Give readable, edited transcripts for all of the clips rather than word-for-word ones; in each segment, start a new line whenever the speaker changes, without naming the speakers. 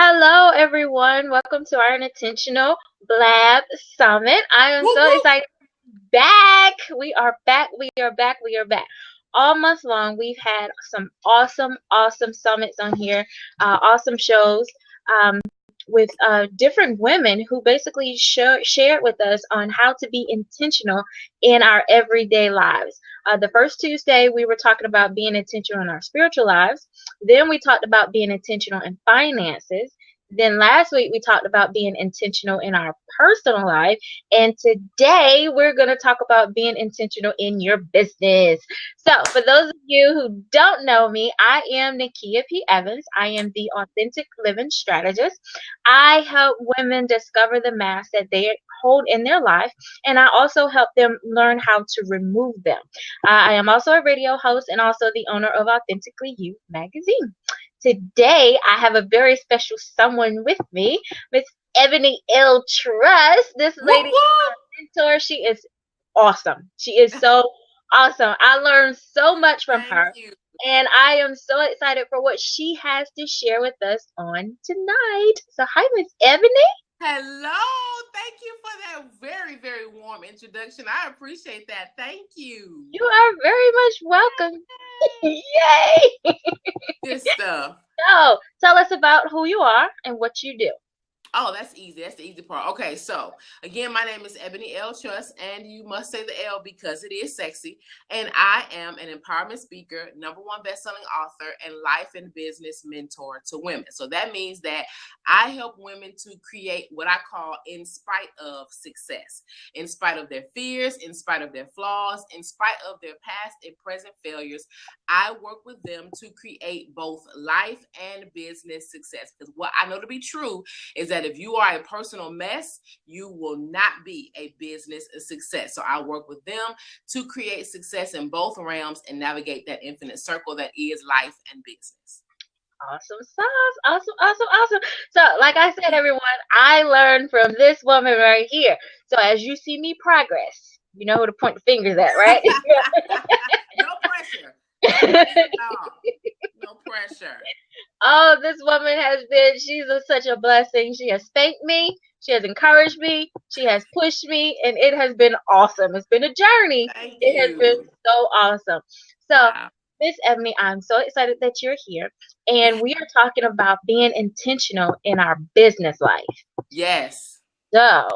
Hello, everyone. Welcome to our intentional Blab Summit. I am
Woo
so
woo.
excited. Back. We are back. We are back. We are back. All month long, we've had some awesome summits on here, awesome shows. With different women who basically shared with us on how to be intentional in our everyday lives. The first Tuesday, we were talking about being intentional in our spiritual lives. Then we talked about being intentional in finances. Then last week, we talked about being intentional in our personal life. And today, we're going to talk about being intentional in your business. So, for those of you who don't know me, I am Nakia P. Evans. I am the Authentic Living Strategist. I help women discover the masks that they hold in their life, and I also help them learn how to remove them. I am also a radio host and also the owner of Authentically You magazine. Today, I have a very special someone with me, Miss Ebony L. Trust. This
Woo
lady is
woo.
my mentor. She is awesome. She is so awesome. I learned so much from
Thank
her.
you.
And I am so excited for what she has to share with us on tonight. So, hi, Miss Ebony.
Hello. Thank you for that very warm introduction. I appreciate that. Thank you.
You are very much welcome. Yay!
Good stuff.
So, tell us about who you are and what you do.
Oh, that's easy. That's the easy part. Okay, so again, my name is Ebony L. Trust, and you must say the L because it is sexy. And I am an empowerment speaker, #1 best-selling author, and life and business mentor to women. So that means that I help women to create what I call in spite of success, in spite of their fears, in spite of their flaws, in spite of their past and present failures. I work with them to create both life and business success. Because what I know to be true is that if you are a personal mess, you will not be a business success. So I work with them to create success in both realms and navigate that infinite circle that is life and business.
Awesome sauce. Awesome. So, like I said, everyone, I learned from this woman right here. So, as you see me progress, you know who to point the fingers at, right?
No pressure. No pressure at all. No pressure.
Oh, this woman has been, such a blessing. She has spanked me, she has encouraged me, she has pushed me, and it has been awesome. It's been a journey.
Thank
It has been
you.
so awesome. So,
Wow.
Miss Ebony, I'm so excited that you're here. And we are talking about being intentional in our business life.
Yes.
So,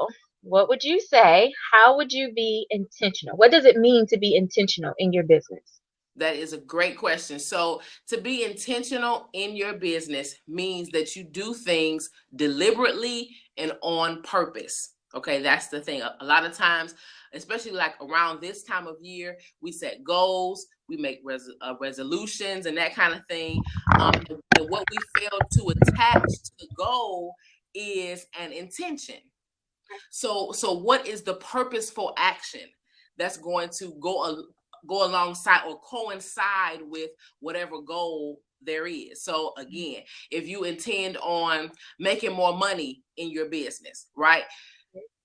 what would you say? How would you be intentional? What does it mean to be intentional in your business?
That is a great question. So, to be intentional in your business means that you do things deliberately and on purpose. Okay, that's the thing. A lot of times, especially like around this time of year, we set goals, we make resolutions, and that kind of thing. And what we fail to attach to the goal is an intention. So what is the purposeful action that's going to go alongside or coincide with whatever goal there is? So again, if you intend on making more money in your business, right?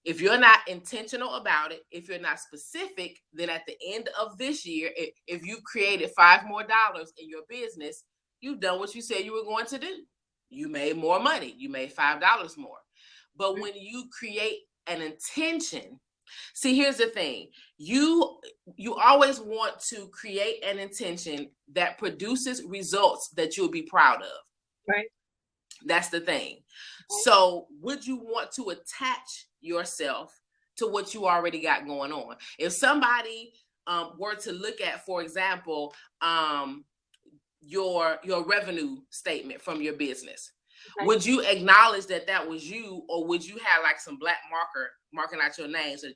If you're not intentional about it, if you're not specific, then at the end of this year, if you created $5 more in your business, you've done what you said you were going to do. You made more money. You made $5 more. But when you create an intention, see, here's the thing. You always want to create an intention that produces results that you'll be proud of.
Right.
That's the thing. So would you want to attach yourself to what you already got going on? If somebody were to look at, for example, your revenue statement from your business,
Okay.
would you acknowledge that that was you, or would you have like some black marker marking out your name so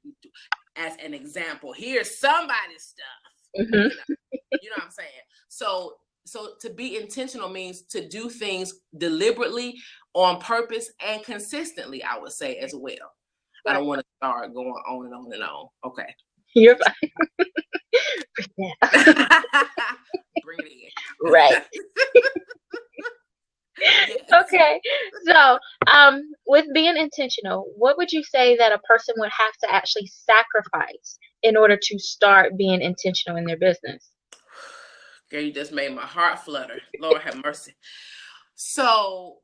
as an example? Here's somebody's stuff.
Mm-hmm.
You know what I'm saying? So to be intentional means to do things deliberately, on purpose, and consistently, I would say as well. I
Right.
don't want to start going on and on and on. Okay.
You're fine. Yeah.
Bring it
Right.
in. Yes.
Okay. So, with being intentional, what would you say that a person would have to actually sacrifice in order to start being intentional in their business?
Girl, you just made my heart flutter. Lord have mercy. So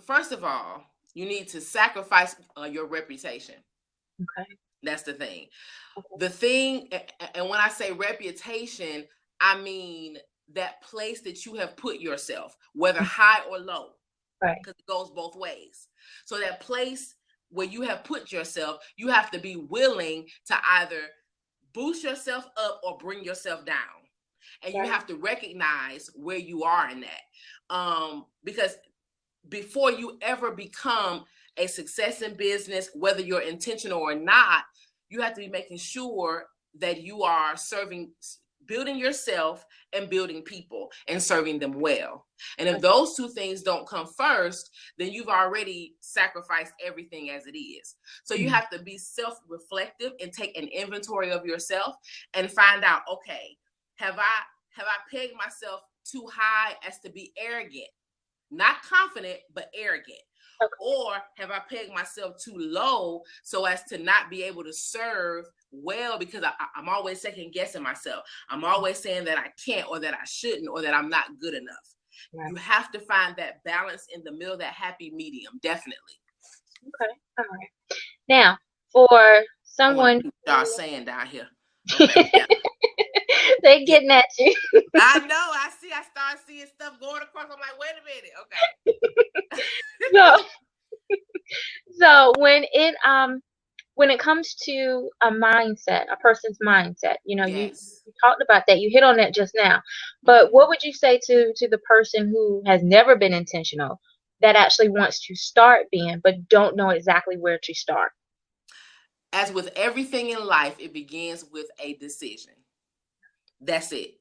first of all, you need to sacrifice your reputation.
Okay.
That's the thing.
Okay.
The thing, and when I say reputation, I mean that place that you have put yourself, whether high or low,
Right.
because it goes both ways. So that place where you have put yourself, you have to be willing to either boost yourself up or bring yourself down. And you have to recognize where you are in that. Because before you ever become a success in business, whether you're intentional or not, you have to be making sure that you are building yourself and building people and serving them well. And if those two things don't come first, then you've already sacrificed everything as it is. So you have to be self-reflective and take an inventory of yourself and find out, okay, have I pegged myself too high as to be arrogant? Not confident, but arrogant. Okay. Or have I pegged myself too low so as to not be able to serve well, because I'm always second guessing myself. I'm always saying that I can't, or that I shouldn't, or that I'm not good enough. Right. You have to find that balance in the middle, that happy medium, definitely.
Okay. All right. Now, for someone
y'all saying down here. Okay. Yeah.
They're getting at you.
I know. I start seeing stuff going across. I'm like, wait a minute. Okay.
So when it comes to a mindset, a person's mindset, you know, yes, you talked about that. You hit on that just now. But what would you say to the person who has never been intentional, that actually wants to start being, but don't know exactly where to start?
As with everything in life, it begins with a decision. That's it.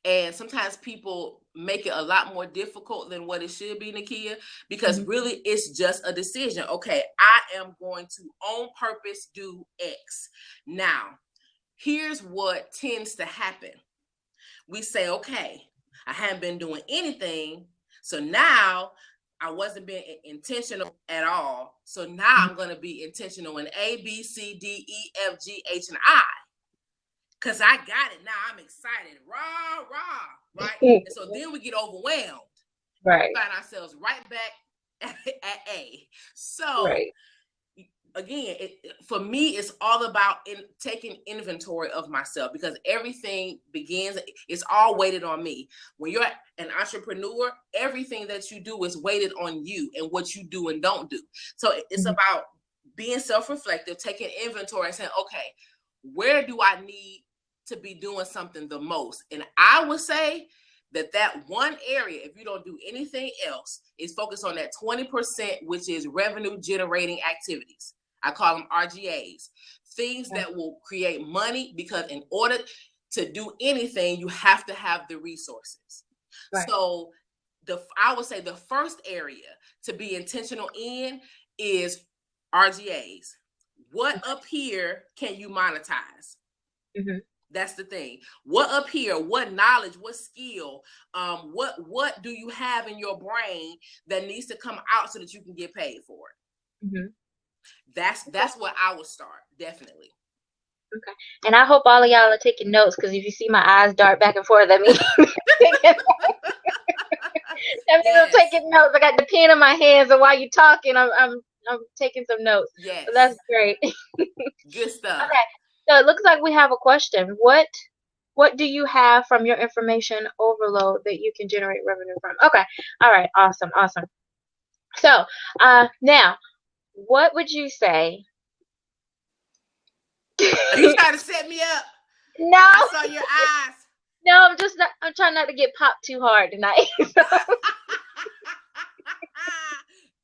And sometimes people make it a lot more difficult than what it should be, Nakia, because really it's just a decision. Okay, I am going to on purpose do X. Now, here's what tends to happen. We say, okay, I haven't been doing anything, so now I wasn't being intentional at all. So now I'm going to be intentional in A, B, C, D, E, F, G, H, and I. Because I got it now. I'm excited. Rah, rah, right? And so then we get overwhelmed.
Right.
We find ourselves right back at A. So, again, for me, it's all about taking inventory of myself, because everything begins, it's all weighted on me. When you're an entrepreneur, everything that you do is weighted on you and what you do and don't do. So it's about being self-reflective, taking inventory and saying, okay, where do I need to be doing something the most? And I would say that one area, if you don't do anything else, is focus on that 20%, which is revenue generating activities. I call them RGAs, things that will create money, because in order to do anything, you have to have the resources. Right. So I would say the first area to be intentional in is RGAs. What up here can you monetize? That's the thing. What up here? What knowledge? What skill? What do you have in your brain that needs to come out so that you can get paid for it? That's what I would start, definitely.
Okay. And I hope all of y'all are taking notes, because if you see my eyes dart back and forth, that means I'm taking notes. I got the pen in my hands, and while you're talking, I'm taking some notes.
Yes.
So that's great.
Good stuff.
Okay. So it looks like we have a question. What do you have from your information overload that you can generate revenue from? Okay. All right. Awesome. So now, what would you say?
Are you trying to set me up?
No.
I saw your eyes.
No, I'm trying not to get popped too hard tonight.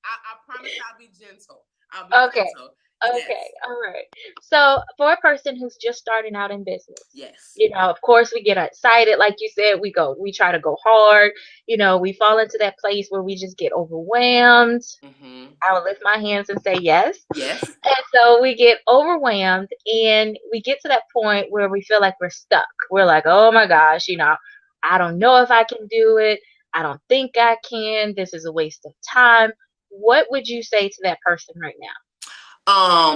I promise I'll be gentle.
Okay. Gentle. Okay. Yes. All right. So for a person who's just starting out in business,
yes,
you know, of course we get excited. Like you said, we try to go hard. You know, we fall into that place where we just get overwhelmed. I will lift my hands and say yes.
Yes.
And so we get overwhelmed, and we get to that point where we feel like we're stuck. We're like, oh my gosh, you know, I don't know if I can do it. I don't think I can. This is a waste of time. What would you say to that person right now?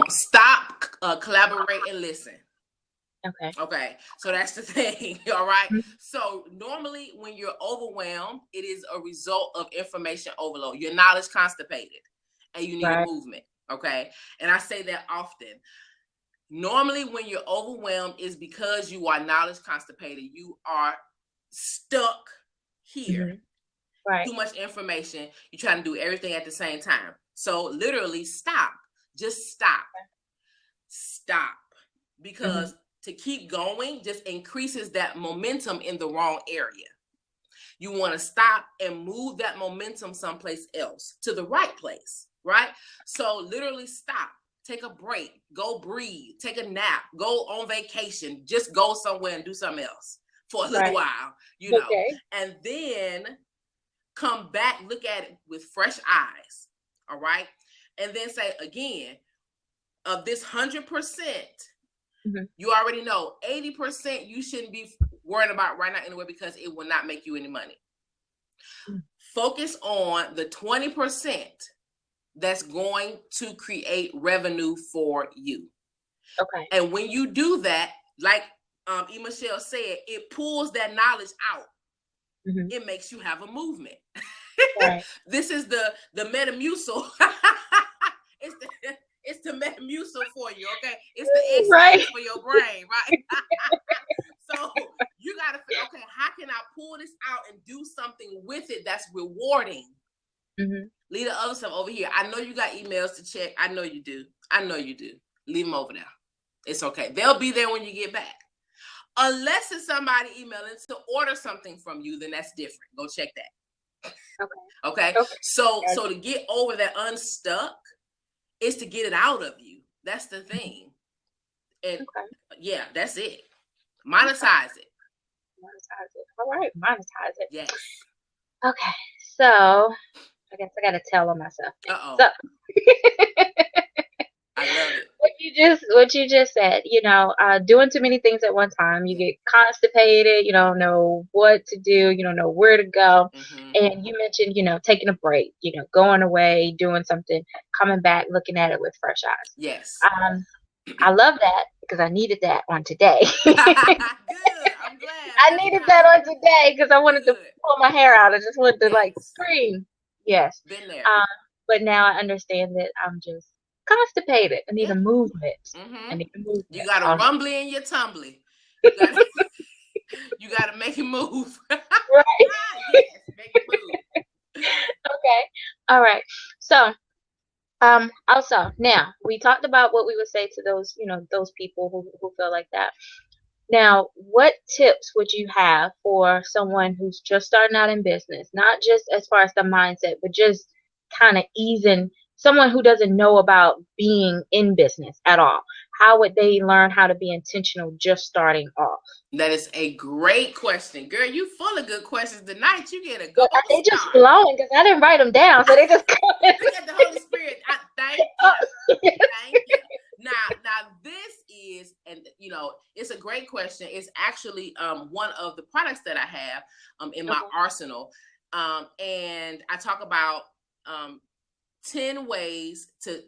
Stop, collaborate, and listen.
Okay.
Okay, so that's the thing. All right.
Mhm.
So normally when you're overwhelmed, it is a result of information overload. Your knowledge constipated and you need a
Right.
movement. Okay. And I say that often. Normally when you're overwhelmed is because you are knowledge constipated. You are stuck here.
Mhm. Right.
Too much information. You're trying to do everything at the same time. So literally stop. Just stop. Stop.
Mhm.
Because to keep going just increases that momentum in the wrong area. You want to stop and move that momentum someplace else to the right place, right? So literally stop, take a break, go breathe, take a nap, go on vacation, just go somewhere and do something else for a little
Right.
while,
Okay.
and then come back, look at it with fresh eyes, all right? And then say again, of this 100%,
Mhm.
you already know 80% you shouldn't be worrying about right now anyway because it will not make you any money.
Mm.
Focus on the 20% that's going to create revenue for you.
Okay.
And when you do that, like E. Michelle said, it pulls that knowledge out.
Mhm.
It makes you have a movement.
Right.
This is the Metamucil. it's the it's the Metamucil for you, okay? It's the
Right.
exercise for your brain, right? So you gotta figure, okay, how can I pull this out and do something with it that's rewarding?
Mhm.
Leave the other stuff over here. I know you got emails to check. I know you do. I know you do. Leave them over there. It's okay. They'll be there when you get back. Unless it's somebody emailing to order something from you, then that's different. Go check that.
Okay.
Okay.
Okay.
So to get over that unstuck is to get it out of you. That's the thing. And
Okay.
yeah, that's it. Monetize it.
Monetize it. All right. Monetize it.
Yes.
Okay. So I guess I gotta tell on myself.
Uh-oh.
So
I love it.
what you just said, doing too many things at one time, you get constipated, you don't know what to do, you don't know where to go.
Mm-hmm.
And you mentioned, taking a break, going away, doing something, coming back, looking at it with fresh eyes.
Yes.
I love that because I needed that on today.
Good. I'm glad.
I needed that on today because I wanted to pull my hair out. I just wanted to like scream. Yes.
Been there.
But now I understand that I'm just constipated. I need a movement.
Mm-hmm.
I need a movement.
You got a rumbly in your tumbly. You got to make it move.
Right.
Yes, make it move.
Okay. All right. So, also now we talked about what we would say to those, those people who feel like that. Now, what tips would you have for someone who's just starting out in business? Not just as far as the mindset, but just kind of easing someone who doesn't know about being in business at all. How would they learn how to be intentional just starting off?
That is a great question. Girl, you full of good questions tonight. You get a gold
But they just
star.
flowing because I didn't write them down, so they just
Look at the Holy Spirit. Thank you. Thank you. Now this is, and it's a great question. It's actually one of the products that I have in my arsenal. And I talk about 10 ways to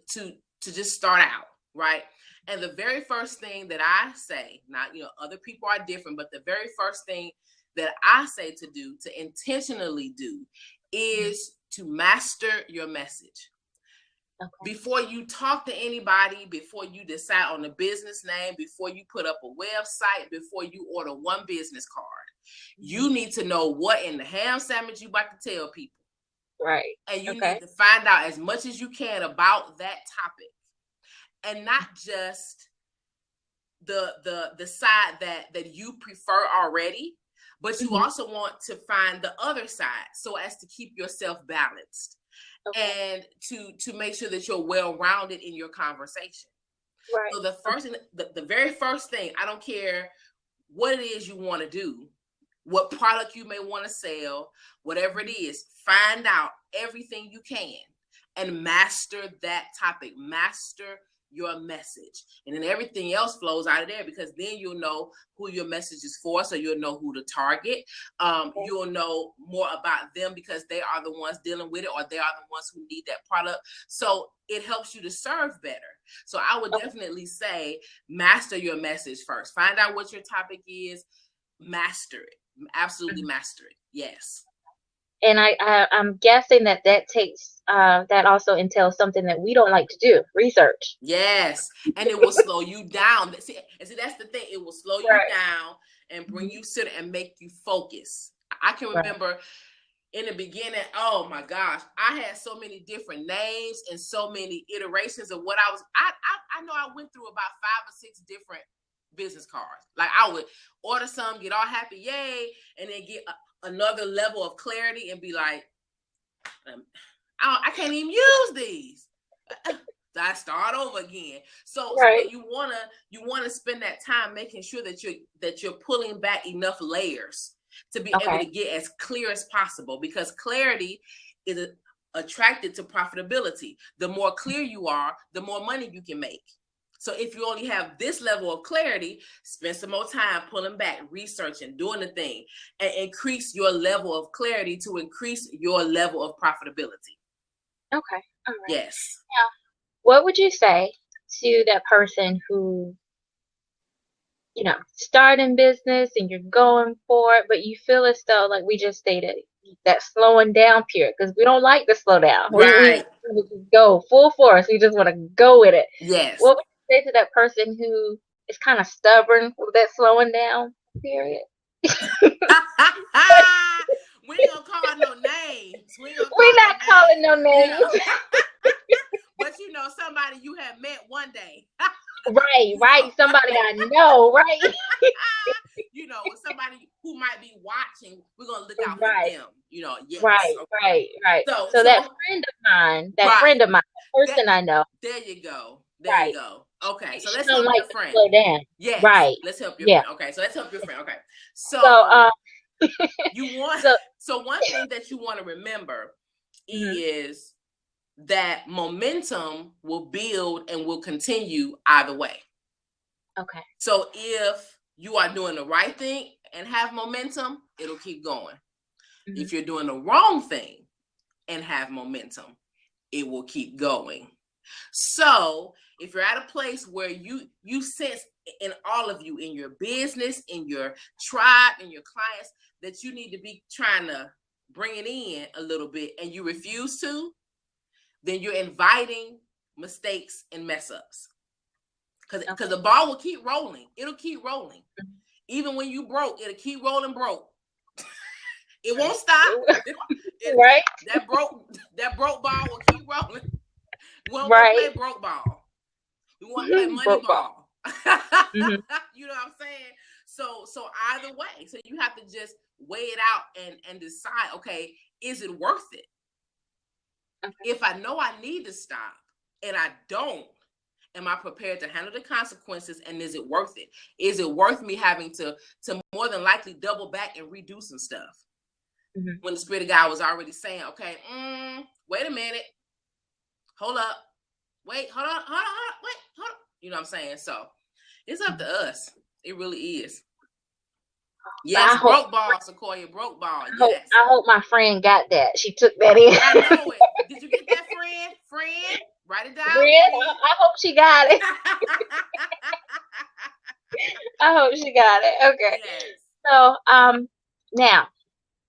just start out, right? And the very first thing that I say, not, other people are different, but the very first thing that I say to do, to intentionally do, is to master your message. Okay. Before you talk to anybody, before you decide on a business name, before you put up a website, before you order one business card, you need to know what in the ham sandwich you about to tell people.
Right.
And you need to find out as much as you can about that topic. And not just the side that you prefer already, but you also want to find the other side so as to keep yourself balanced and to make sure that you're well-rounded in your conversation. Right. So the very first thing, I don't care what it is you want to do, what product you may want to sell, whatever it is, find out everything you can and master that topic. Master your message. And then everything else flows out of there, because then you'll know who your message is for. So you'll know who to target. You'll know more about them because they are the ones dealing with it, or they are the ones who need that product. So it helps you to serve better. So I would definitely say master your message first. Find out what your topic is, master it. Absolutely master it. Yes.
And I'm guessing that takes that also entails something that we don't like to do, research.
Yes, and it will slow you down. See, that's the thing. It will slow you down and bring you to and make you focus. I can remember in the beginning, oh my gosh, I had so many different names and so many iterations of what I was. I know I went through about 5 or 6 different business cards. Like I would order some, get all happy, yay, and then get another level of clarity and be like, I can't even use these. I start over again. So you wanna spend that time making sure that you're pulling back enough layers to be able to get as clear as possible, because clarity is attracted to profitability. The more clear you are, the more money you can make. So if you only have this level of clarity, spend some more time pulling back, researching, doing the thing, and increase your level of clarity to increase your level of profitability.
Okay. All right.
Yes.
Now, what would you say to that person who, starting business and you're going for it, but you feel as though, like we just stated, that slowing down period, because we don't like to slow down.
Right.
We just go full force. We just want to go with it.
Yes.
What would you say to that person who is kind of stubborn with that slowing down period?
We ain't gonna call no names.
We're not calling no names.
But somebody you have met one day.
Right. Somebody I know, right?
Somebody who might be watching, we're gonna look out for them. Yes.
Right. So that friend of mine, person I know.
There you go. There you go. Okay, so let's help your friend.
Slow down.
Yes.
Right.
Let's help your friend. Okay, so let's help your friend. Okay. So one thing that you want to remember is that momentum will build and will continue either way.
Okay.
So if you are doing the right thing and have momentum, it'll keep going. If you're doing the wrong thing and have momentum, it will keep going. So if you're at a place where you sense in all of you, in your business, in your tribe, in your clients, that you need to be trying to bring it in a little bit and you refuse to, then you're inviting mistakes and mess ups. Because the ball will keep rolling. It'll keep rolling. Even when you broke, it'll keep rolling broke. It won't stop.
Right.
That broke ball will keep rolling. We won't play broke ball. We want to play money ball. You know what I'm saying? So either way. So you have to just weigh it out and decide, okay, is it worth it? Okay. If I know I need to stop and I don't, am I prepared to handle the consequences, and is it worth it? Is it worth me having to more than likely double back and redo some stuff? When the Spirit of God was already saying, okay, wait a minute. Hold up. Wait, hold on. Wait, hold on. You know what I'm saying? So it's up to us. It really is. Yes, broke ball, Sequoia, broke ball. Yes.
I hope my friend got that. She took that in.
I know it. Did you get that, friend? Friend? Write it down.
Friend? I hope she got it. I hope she got it. Okay. Yes. So, now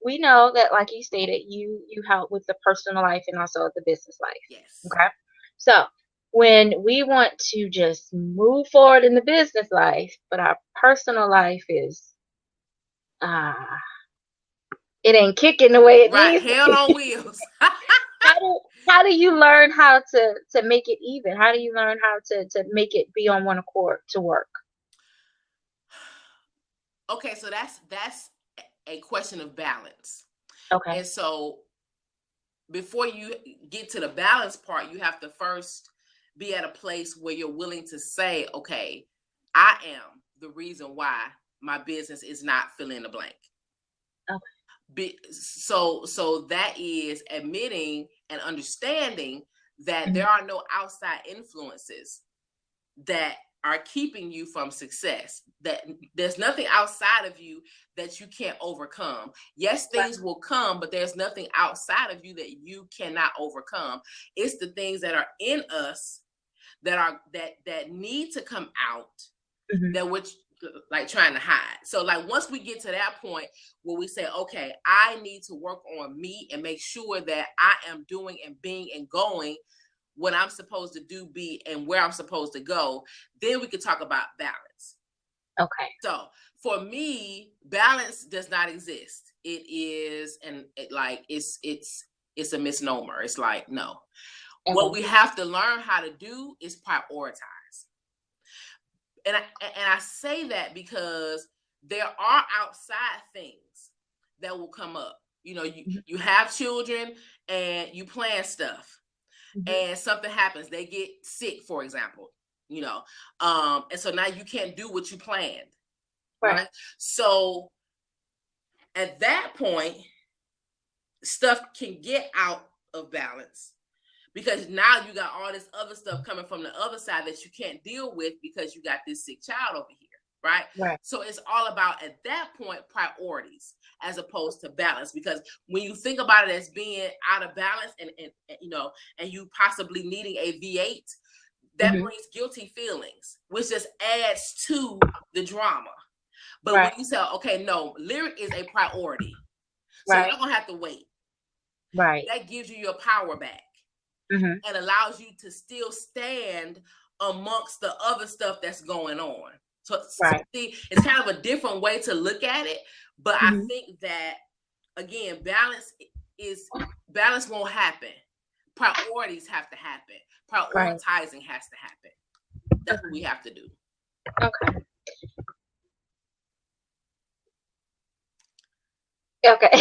we know that, like you stated, you help with the personal life and also the business life.
Yes.
Okay. So when we want to just move forward in the business life, but our personal life is it ain't kicking the way it needs.
Hell on wheels.
How do you learn how to make it even? How do you learn how to make it be on one accord to work?
Okay, so that's a question of balance.
Okay.
And so before you get to the balance part, you have to first be at a place where you're willing to say, okay, I am the reason why my business is not fill in the blank. Okay. So that is admitting and understanding that there are no outside influences that are keeping you from success. That there's nothing outside of you that you can't overcome. Yes, things will come, but there's nothing outside of you that you cannot overcome. It's the things that are in us that need to come out, that which like trying to hide. So like once we get to that point where we say, okay, I need to work on me and make sure that I am doing and being and going what I'm supposed to do, be, and where I'm supposed to go, then we could talk about balance.
Okay.
So for me, balance does not exist. It is, and it's a misnomer. It's like, no. Okay. What we have to learn how to do is prioritize. And I say that because there are outside things that will come up. You know, you have children and you plan stuff, and something happens. They get sick, for example, you know, and so now you can't do what you planned. Right. So at that point, stuff can get out of balance, because now you got all this other stuff coming from the other side that you can't deal with because you got this sick child over here. Right. So it's all about, at that point, priorities as opposed to balance. Because when you think about it as being out of balance and you know, and you possibly needing a V8, that brings guilty feelings, which just adds to the drama. But when you say, okay, no, lyric is a priority, so you're not gonna have to wait. Right. That gives you your power back. And allows you to still stand amongst the other stuff that's going on. So see, it's kind of a different way to look at it. But I think that, again, balance won't happen. Priorities have to happen. Prioritizing has to happen. That's what we have to do.
Okay. Okay.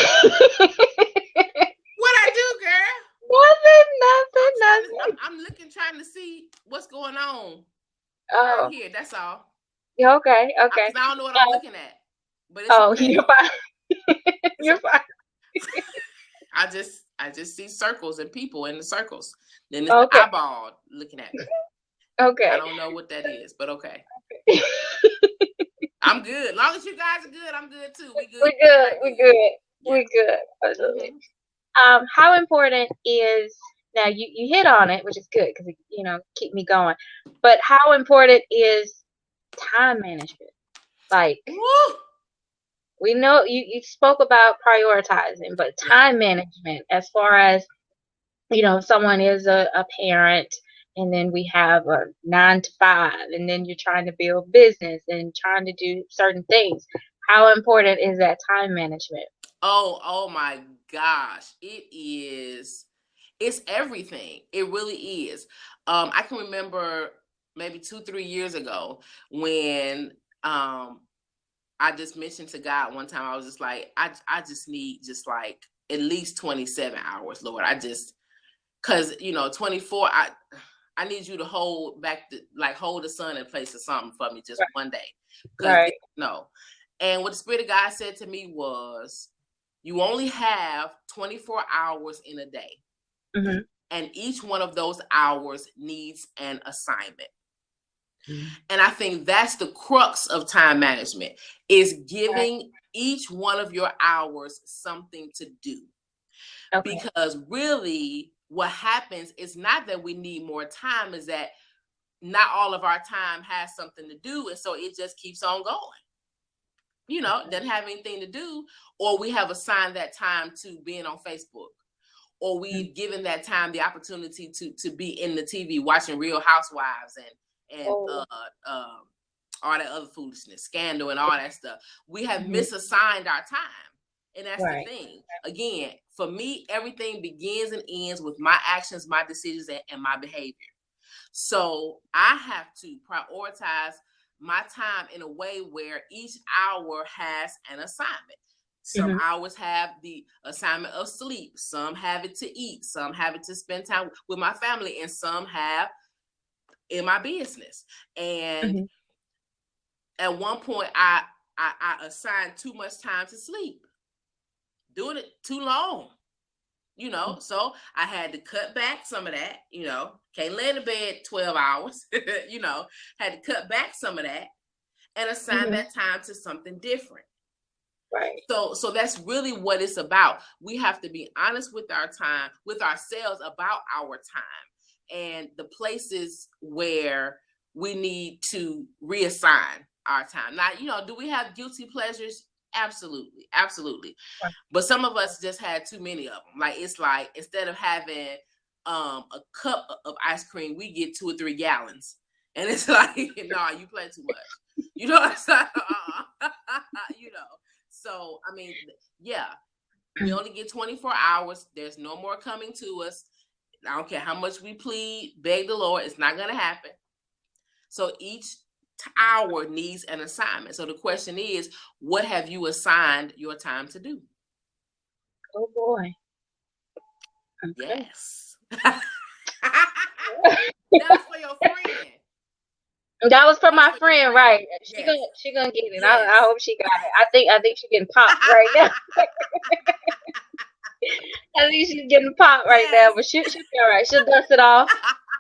What I do, girl?
Nothing.
I'm looking, trying to see what's going on.
Oh.
Right here, that's all.
Okay.
I don't know what I'm looking at. But it's okay.
You're fine. You're fine.
I just see circles and people in the circles. Then it's the eyeball looking at me.
Okay.
I don't know what that is, but okay. I'm good. As long as you guys are good, I'm good too. We good.
We're good. Absolutely. How important is, now you hit on it, which is good because you know, keep me going. But how important is time management? Like, we know you spoke about prioritizing, but time management, as far as, you know, someone is a parent, and then we have a 9 to 5, and then you're trying to build business and trying to do certain things. How important is that time management?
Oh my gosh. It's everything. It really is. I can remember maybe 2-3 years ago when I just mentioned to God one time, I was just like, I just need just like at least 27 hours, Lord. Cause you know, 24, I need you to hold the sun in place or something for me just one day. No. And what the Spirit of God said to me was, you only have 24 hours in a day. And each one of those hours needs an assignment. And I think that's the crux of time management, is giving each one of your hours something to do. Because really what happens is not that we need more time, is that not all of our time has something to do. And so it just keeps on going. You know, doesn't have anything to do, or we have assigned that time to being on Facebook, or we've given that time the opportunity to be in the TV watching Real Housewives and all that other foolishness, Scandal and all that stuff. We have misassigned our time. And that's the thing. Again, for me, everything begins and ends with my actions, my decisions, and my behavior. So I have to prioritize my time in a way where each hour has an assignment. Some hours have the assignment of sleep. Some have it to eat. Some have it to spend time with my family. And some have in my business. And at one point, I assigned too much time to sleep. Doing it too long. you know, so I had to cut back some of that, you know, can't lay in the bed 12 hours, you know, had to cut back some of that and assign that time to something different.
Right.
So that's really what it's about. We have to be honest with our time, with ourselves about our time and the places where we need to reassign our time. Now, you know, do we have guilty pleasures? Absolutely. Absolutely.
Right.
But some of us just had too many of them. Like, it's like, instead of having a cup of ice cream, we get 2 or 3 gallons. And it's like, no, you play too much. You know what I'm saying? You know. So, I mean, yeah, we only get 24 hours. There's no more coming to us. I don't care how much we plead, beg the Lord, it's not going to happen. So each hour needs an assignment. So the question is, what have you assigned your time to do?
Oh boy. Okay.
Yes. That was for your friend.
That was for my friend, right? She gonna get it.
Yes.
I hope she got it. I think she's getting popped right now. I think she's getting popped right now, but she'll be all right. She'll dust it off.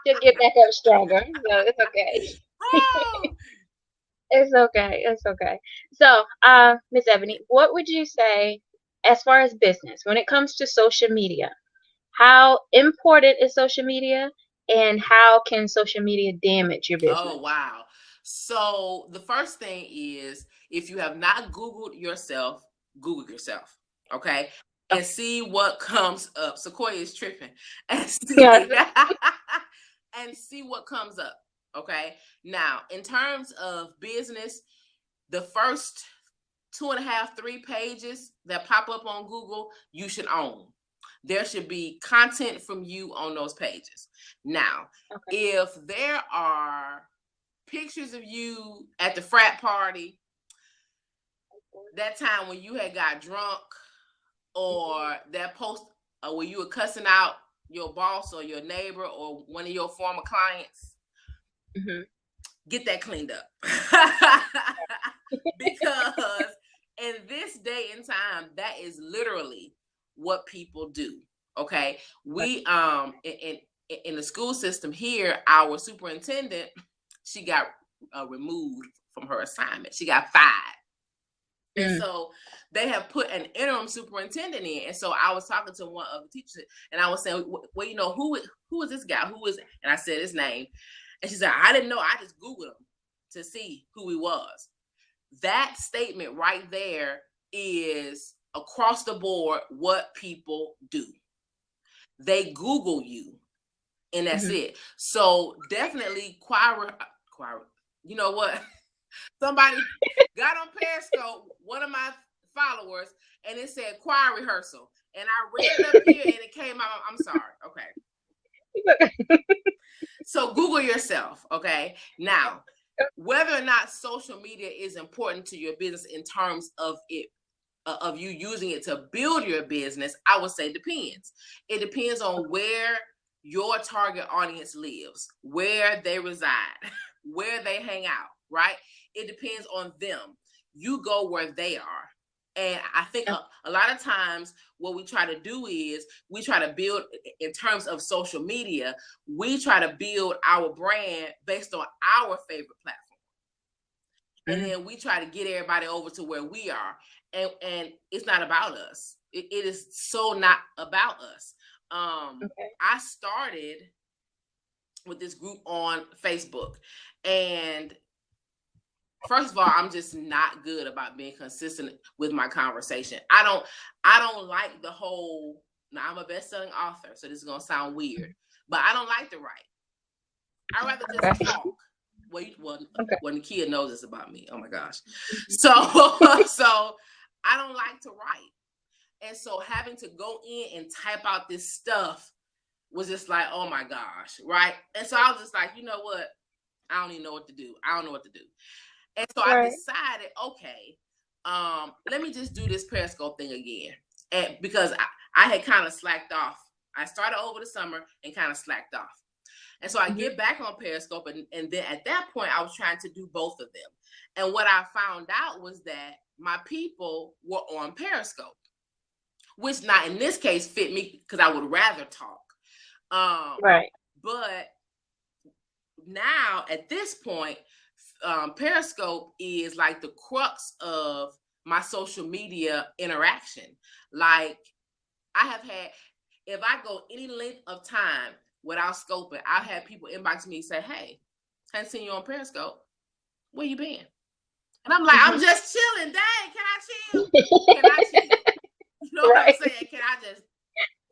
She'll get back up stronger. So it's okay.
Oh.
It's okay. It's okay. So, Miss Ebony, what would you say as far as business when it comes to social media? How important is social media, and how can social media damage your business?
Oh, wow. So the first thing is, if you have not Googled yourself, Google yourself, okay? And see what comes up. Sequoia is tripping. And see, and see what comes up, okay? Now, in terms of business, the first 2.5, 3 pages that pop up on Google, you should own. There should be content from you on those pages. Now, if there are pictures of you at the frat party, that time when you had got drunk, or that post where you were cussing out your boss or your neighbor or one of your former clients, get that cleaned up. Because in this day and time, that is literally what people do. Okay, we in the school system here, our superintendent, she got removed from her assignment. She got fired. And so they have put an interim superintendent in. And so I was talking to one of the teachers, and I was saying, well, you know, who is this guy? Who is it? And I said his name. And she said, I didn't know. I just Googled him to see who he was. That statement right there is across the board what people do. They Google you, and that's it. So definitely choir. You know what? Somebody got on Periscope, one of my followers, and it said choir rehearsal. And I read it up here, and it came out. I'm sorry. Okay. So Google yourself. Okay. Now, whether or not social media is important to your business in terms of it, of you using it to build your business, I would say depends. It depends on where your target audience lives, where they reside, where they hang out, right? It depends on them. You go where they are. And I think a lot of times what we try to do is we try to build, in terms of social media, we try to build our brand based on our favorite platform. And then we try to get everybody over to where we are. And it's not about us. It is so not about us. I started with this group on Facebook. And first of all, I'm just not good about being consistent with my conversation. I don't like the whole, now I'm a best-selling author, so this is going to sound weird, but I don't like to write. I'd rather just talk. Well, Nakia knows this about me. Oh my gosh. So I don't like to write. And so having to go in and type out this stuff was just like, oh my gosh, right? And so I was just like, you know what? I don't even know what to do. I don't know what to do. And so I decided, okay, let me just do this Periscope thing again. And because I had kind of slacked off. I started over the summer and kind of slacked off. And so I get back on Periscope, and then at that point, I was trying to do both of them. And what I found out was that my people were on Periscope. which not in this case fit me because I would rather talk.
Right.
But now at this point, Periscope is like the crux of my social media interaction. Like I have had, if I go any length of time without scoping, I've had people inbox me and say, "Hey, I haven't seen you on Periscope. Where you been?" And I'm like, "I'm just chilling. Dang, can I chill? Can I chill? You know what I'm saying? Can I just?"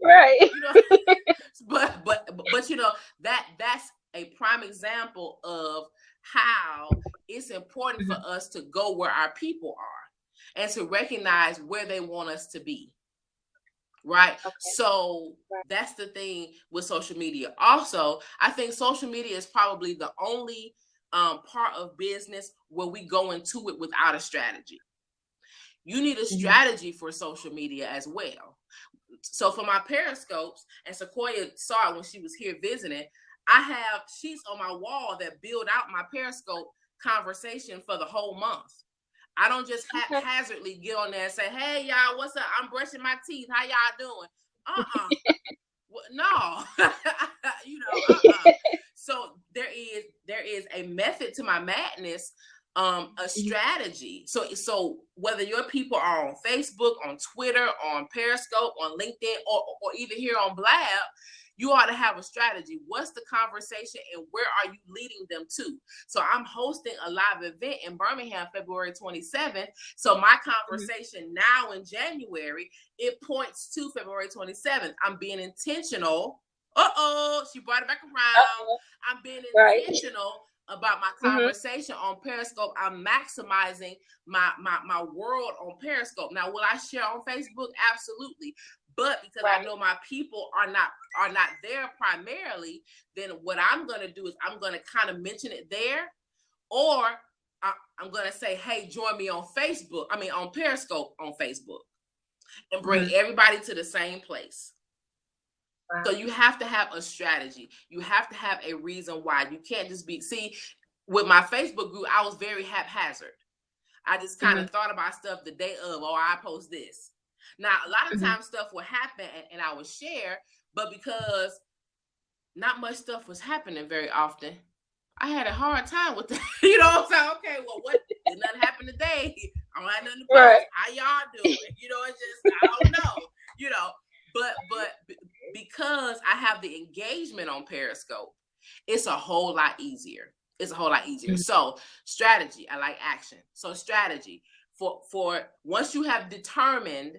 Right.
You know, but you know, that's a prime example of how it's important for us to go where our people are and to recognize where they want us to be. Right. Okay. So that's the thing with social media. Also, I think social media is probably the only part of business where we go into it without a strategy. You need a strategy for social media as well. So for my Periscopes, and Sequoia saw it when she was here visiting, I have sheets on my wall that build out my Periscope conversation for the whole month. I don't just haphazardly get on there and say, "Hey y'all, what's up? I'm brushing my teeth. How y'all doing?" No. You know, So there is a method to my madness, a strategy. So whether your people are on Facebook, on Twitter, on Periscope, on LinkedIn, or even here on Blab, you ought to have a strategy. What's the conversation and where are you leading them to? So I'm hosting a live event in Birmingham, February 27th. So my conversation now in January, it points to February 27th. I'm being intentional. She brought it back around. I'm being intentional about my conversation on Periscope. I'm maximizing my world on Periscope. Now, will I share on Facebook? Absolutely. But because I know my people are not there primarily, then what I'm going to do is I'm going to kind of mention it there, or I'm going to say, "Hey, join me on Facebook. On Periscope on Facebook," and bring everybody to the same place. Wow. So you have to have a strategy. You have to have a reason why. You can't just see, with my Facebook group, I was very haphazard. I just kind of thought about stuff the day of, I post this. Now, a lot of times stuff would happen and I would share, but because not much stuff was happening very often, I had a hard time with that. You know what I'm saying? Okay, well, what did nothing happen today? I don't have nothing to post. Right. How y'all doing? You know, it's just, I don't know. You know, but because I have the engagement on Periscope, it's a whole lot easier. It's a whole lot easier. So strategy, I like action. So strategy for once you have determined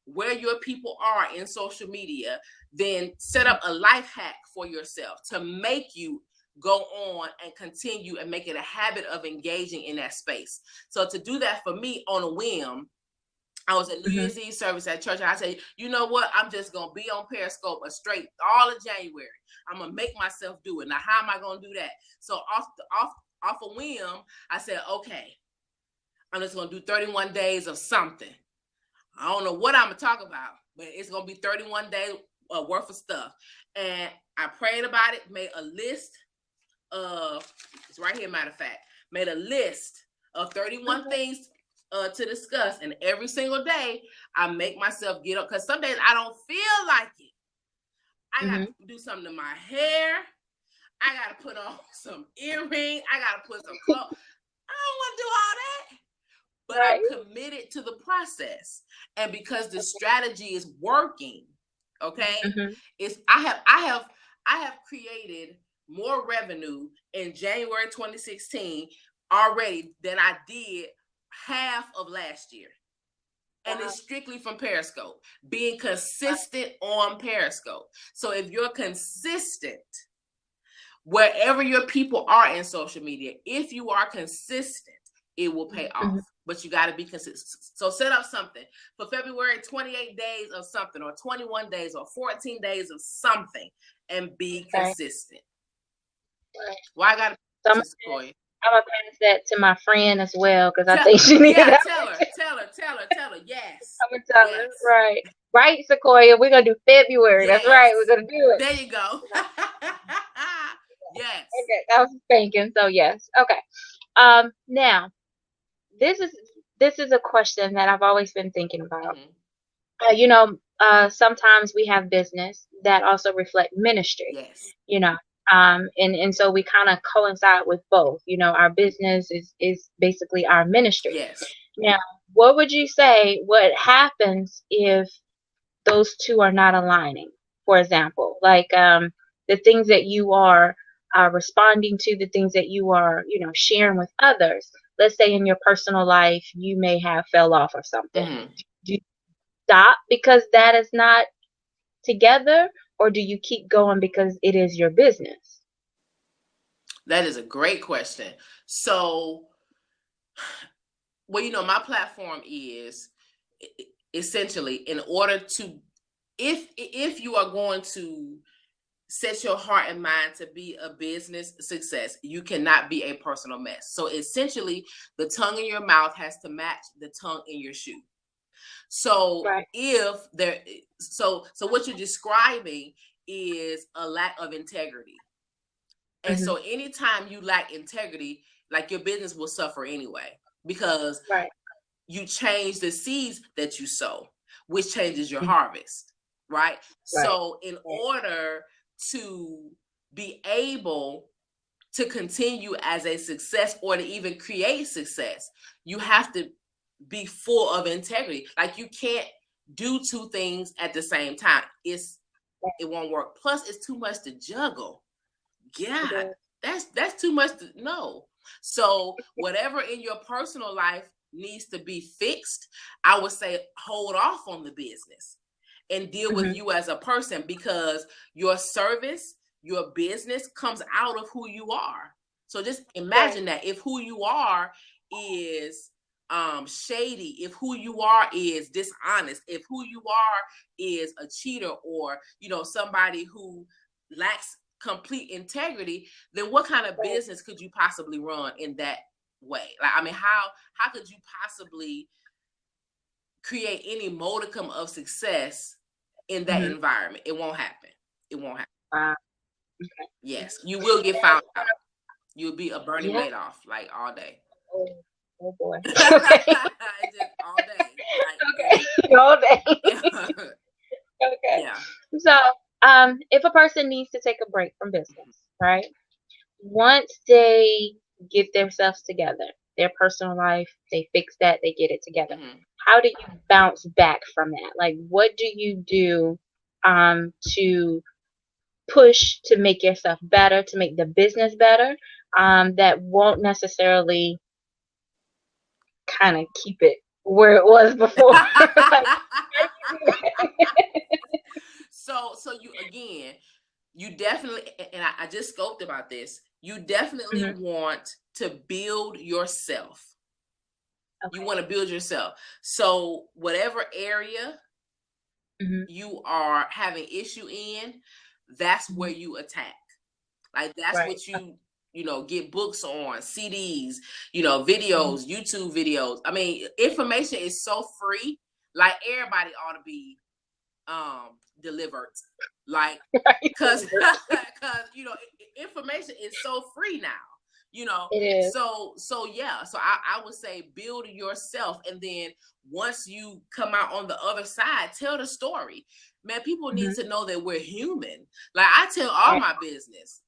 where your people are in social media, then set up a life hack for yourself to make you go on and continue and make it a habit of engaging in that space. So to do that for me on a whim, I was at New Year's Eve service at church, and I said, "You know what? I'm just gonna be on Periscope a straight all of January. I'm gonna make myself do it. Now, how am I gonna do that?" So off a whim, I said, "Okay, I'm just gonna do 31 days of something. I don't know what I'm gonna talk about, but it's gonna be 31 days worth of stuff." And I prayed about it, made a list of, it's right here, matter of fact, made a list of 31 things to discuss, and every single day I make myself get up, because some days I don't feel like it. I gotta do something to my hair. I gotta put on some earrings. I gotta put some clothes. I don't want to do all that, but I'm committed to the process, and because the strategy is working, okay, I have created more revenue in January 2016 already than I did half of last year. And it's strictly from Periscope, being consistent on Periscope. So if you're consistent wherever your people are in social media, if you are consistent, it will pay off. But you got to be consistent. So set up something for February, 28 days of something, or 21 days, or 14 days of something, and be consistent. Well, I got to Sequoia.
I'm gonna pass that to my friend as well, because I think she needs
it. Tell her. Yes.
I'm gonna tell her. Right, Sequoia. We're gonna do February. Yes. That's right. We're gonna do it.
There you go. Yes.
Okay, that was thinking. So yes. Okay. Now, this is a question that I've always been thinking about. sometimes we have business that also reflect ministry,
Yes.
you know. And so we kind of coincide with both. Our business is basically our ministry.
Yes.
Now, what would you say, what happens if those two are not aligning? For example, like the things that you are responding to, the things that you are, sharing with others. Let's say in your personal life, you may have fell off or something.
Mm-hmm.
Do you stop because that is not together, or do you keep going because it is your business?
That is a great question. So, well, my platform is essentially in order to, if you are going to set your heart and mind to be a business success, you cannot be a personal mess. So essentially, the tongue in your mouth has to match the tongue in your shoe. So
Right.
so what you're describing is a lack of integrity. And
Mm-hmm.
so anytime you lack integrity, like your business will suffer anyway, because
Right.
you change the seeds that you sow, which changes your
Mm-hmm.
harvest, right?
Right.
So in order to be able to continue as a success or to even create success, you have to be full of integrity. Like you can't do two things at the same time. It won't work. Plus, it's too much to juggle. God, that's too much to know. So whatever in your personal life needs to be fixed, I would say hold off on the business and deal with you as a person, because your service, your business comes out of who you are. So just imagine that if who you are is shady, if who you are is dishonest, if who you are is a cheater, or somebody who lacks complete integrity, then what kind of business could you possibly run in that way? Like, I mean, how could you possibly create any modicum of success in that environment? It won't happen. It won't happen.
Okay.
Yes, you will get found out. You'll be a Bernie
Yeah.
Madoff like all day.
Oh boy.
Just all day. Like,
Okay. All day.
yeah.
Okay.
Yeah.
So, if a person needs to take a break from business, right? Once they get themselves together, their personal life, they fix that, they get it together.
Mm-hmm.
How do you bounce back from that? Like, what do you do to push to make yourself better, to make the business better, that won't necessarily kind of keep it where it was before? Like,
so you definitely, and I just scoped about this, you definitely want to build yourself. Okay. You want to build yourself. So whatever area you are having issue in, that's where you attack. Like that's what you get books on, CDs, videos, YouTube videos. I mean, information is so free. Like everybody ought to be delivered. Like because information is so free now.
It is.
So yeah. So I would say build yourself, and then once you come out on the other side, tell the story. Man, people need to know that we're human. Like I tell all my business.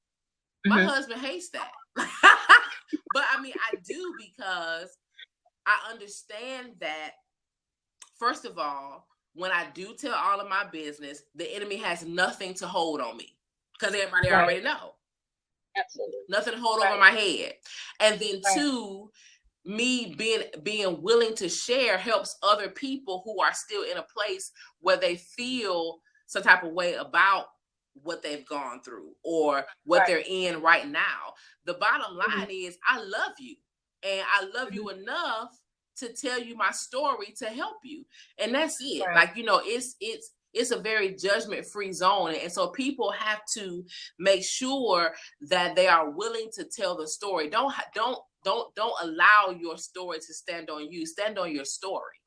My husband hates that. But I mean, I do, because I understand that, first of all, when I do tell all of my business, the enemy has nothing to hold on me, because everybody already know.
Absolutely.
Nothing to hold over my head. And then two, me being willing to share helps other people who are still in a place where they feel some type of way about what they've gone through or what they're in right now. The bottom line is I love you, and I love you enough to tell you my story to help you. And that's it. Like, it's a very judgment-free zone. And so people have to make sure that they are willing to tell the story. Don't allow your story to stand on you. Stand on your story.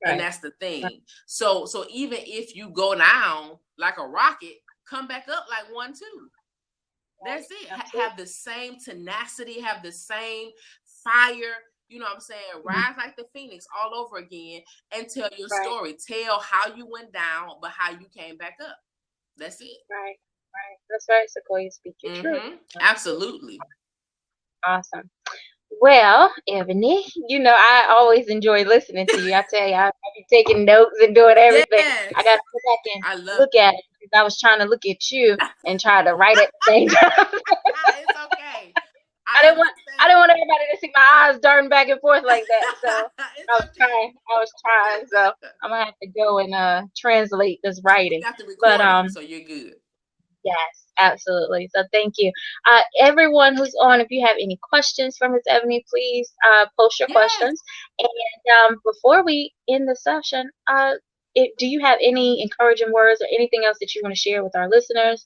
And that's the thing. So even if you go down like a rocket, come back up like one too. That's it. Have the same tenacity, have the same fire you know what I'm saying, rise like the phoenix all over again and tell your
Right.
story. Tell how you went down, but how you came back up. That's it.
Right. That's right, Sequoia. Speak your truth.
Absolutely.
Awesome. Well, Ebony, I always enjoy listening to you. I tell you, I be taking notes and doing everything.
Yes.
I got to go back and look at it because I was trying to look at you and try to write at the same time.
It's okay.
I didn't want everybody to see my eyes darting back and forth like that. So I was trying. So I'm gonna have to go and translate this writing.
You have to record it, so you're good.
Yes, absolutely. So thank you. Everyone who's on, if you have any questions for Ms. Ebony, please post your questions. And before we end the session, do you have any encouraging words or anything else that you want to share with our listeners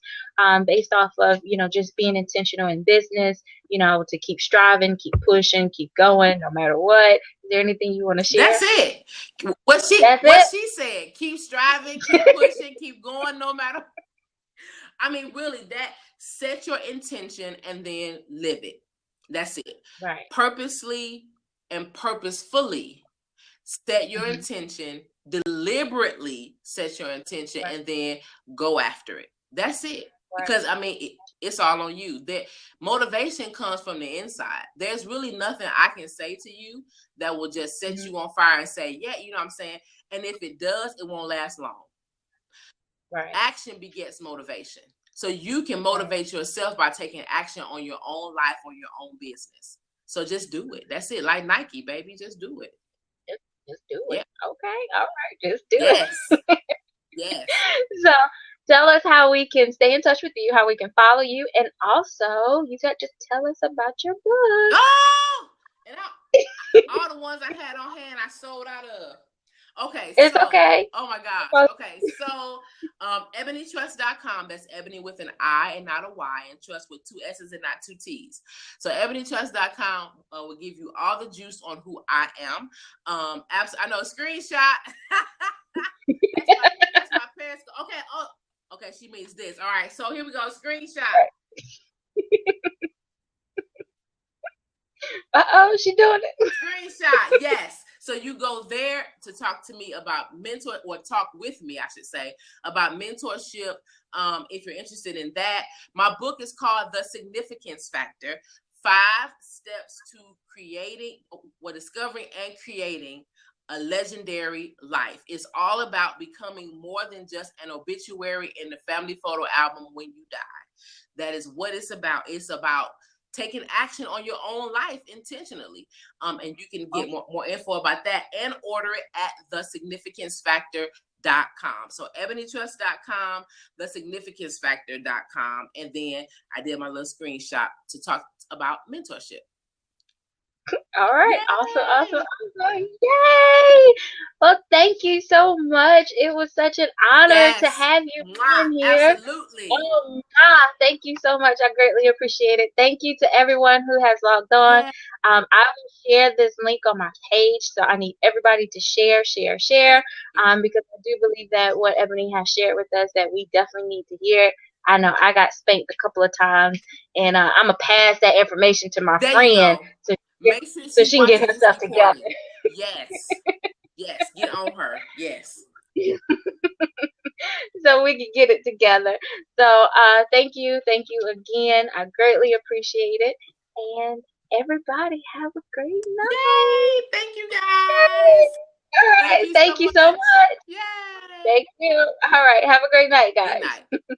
based off of, just being intentional in business, to keep striving, keep pushing, keep going, no matter what? Is there anything you want to share?
That's it. What she said, keep striving, keep pushing, keep going, no matter. I mean, really, that set your intention and then live it. That's it.
Right.
Purposely and purposefully set your intention, deliberately set your intention, and then go after it. That's it. Right. Because, I mean, it's all on you. That motivation comes from the inside. There's really nothing I can say to you that will just set you on fire and say, yeah, you know what I'm saying? And if it does, it won't last long. Right. Action begets motivation. So you can motivate yourself by taking action on your own life or your own business. So just do it. That's it. Like Nike, baby. Just do it.
Just do it. Yeah. Okay. All right. Just do it.
Yes.
So tell us how we can stay in touch with you, how we can follow you, and also you said just tell us about your book.
Oh! And all the ones I had on hand, I sold out of. Okay.
It's okay.
Oh my gosh. Okay. So ebonytrust.com. That's Ebony with an I and not a Y, and trust with 2 S's and not 2 T's. So ebonytrust.com will give you all the juice on who I am. I know, screenshot. that's my parents. Okay. Oh, okay. She means this. All right. So here we go. Screenshot.
She doing it.
Screenshot. Yes. So you go there to talk to me about talk with me, I should say, about mentorship. If you're interested in that, my book is called The Significance Factor: 5 Steps to Discovering and Creating a Legendary Life. It's all about becoming more than just an obituary in the family photo album when you die. That is what it's about. It's about taking action on your own life intentionally. And you can get more info about that and order it at thesignificancefactor.com. So ebonytrust.com, thesignificancefactor.com. And then I did my little screenshot to talk about mentorship.
All right. Awesome. Yay. Well, thank you so much. It was such an honor to have you in here.
Absolutely.
Thank you so much. I greatly appreciate it. Thank you to everyone who has logged on. I will share this link on my page. So I need everybody to share. Because I do believe that what Ebony has shared with us, that we definitely need to hear. I know I got spanked a couple of times, and I'm going to pass that information to my friend. So she can get herself together.
Yes, get on her. Yes.
So we can get it together. So thank you again. I greatly appreciate it. And everybody have a great night.
Yay! Thank you guys.
All right. Thank you so much.
Yay!
Thank you. All right. Have a great night, guys.
Good night.